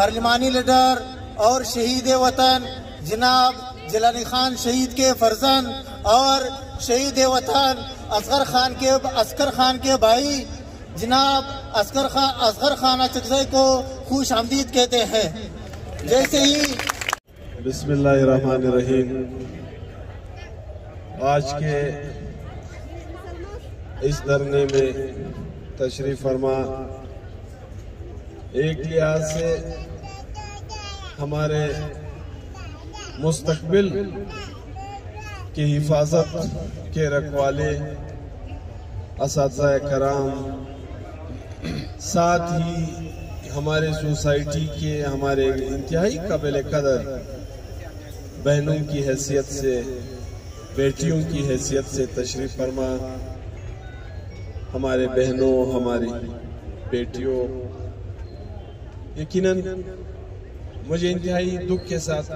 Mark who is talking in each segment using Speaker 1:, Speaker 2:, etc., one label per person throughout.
Speaker 1: پارلیمانی لیڈر اور شہید وطن جناب جیلانی خان شہید کے فرزند اور شہید وطن اصغر خان کے بھائی جناب اصغر خان اچکزئی کو خوش آمدید کہتے ہیں۔ جیسے ہی
Speaker 2: بسم اللہ الرحمن الرحیم، آج کے اس دھرنے میں تشریف فرما ایک لحاظ سے ہمارے مستقبل کی حفاظت کے رکھوالے اساتذہ کرام، ساتھ ہی ہمارے سوسائٹی کے ہمارے انتہائی قابل قدر بہنوں کی حیثیت سے، بیٹیوں کی حیثیت سے تشریف فرما ہمارے بہنوں، ہماری بیٹیوں، یقیناً مجھے انتہائی دکھ کے ساتھ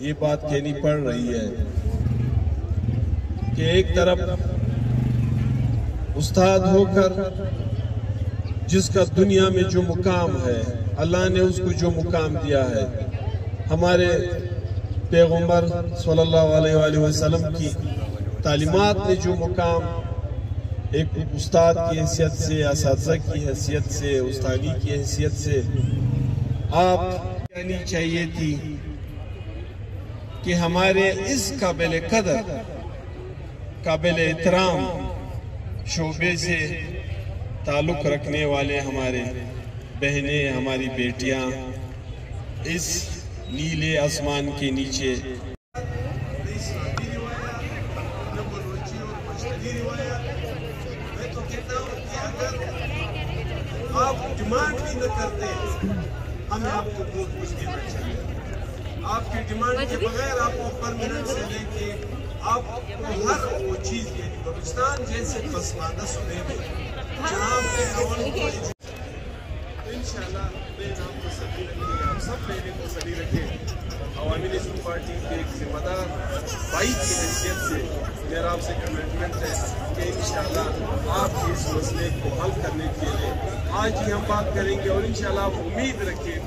Speaker 2: یہ بات کہنی پڑ رہی ہے کہ ایک طرف استاد ہو کر جس کا دنیا میں جو مقام ہے، اللہ نے اس کو جو مقام دیا ہے، ہمارے پیغمبر صلی اللہ علیہ وآلہ وسلم کی تعلیمات نے جو مقام ایک استاد کی حیثیت سے، اساتذہ کی حیثیت سے، استانی کی حیثیت سے آپ کہنی چاہیے تھی کہ ہمارے اس قابل قدر، قابل احترام شعبے سے تعلق رکھنے والے ہمارے بہنیں، ہماری بیٹیاں اس نیلے آسمان کے نیچے
Speaker 3: آپ ڈیمانڈ بھی نہ کرتے، ہمیں آپ کو بہت کچھ دینا چاہیے۔ آپ کی ڈیمانڈ کے بغیر آپ کو پرمننٹ سے لے کے آپ کو ہر وہ چیز یعنی بلوچستان جیسے پسماندہ صوبے میں جہاں پہ عوام کو انشاءاللہ میں آپ کو صدی رکھے، آپ سب میرے کو صدی رکھے۔ عوامی نیشنل پارٹی کے ایک ذمہ دار بھائی کی حیثیت سے میرا آپ سے کمٹمنٹ ہے کہ انشاءاللہ آپ کے اس مسئلے کو حل کرنے کے لیے آج ہی ہم بات کریں گے، اور انشاءاللہ آپ امید رکھیں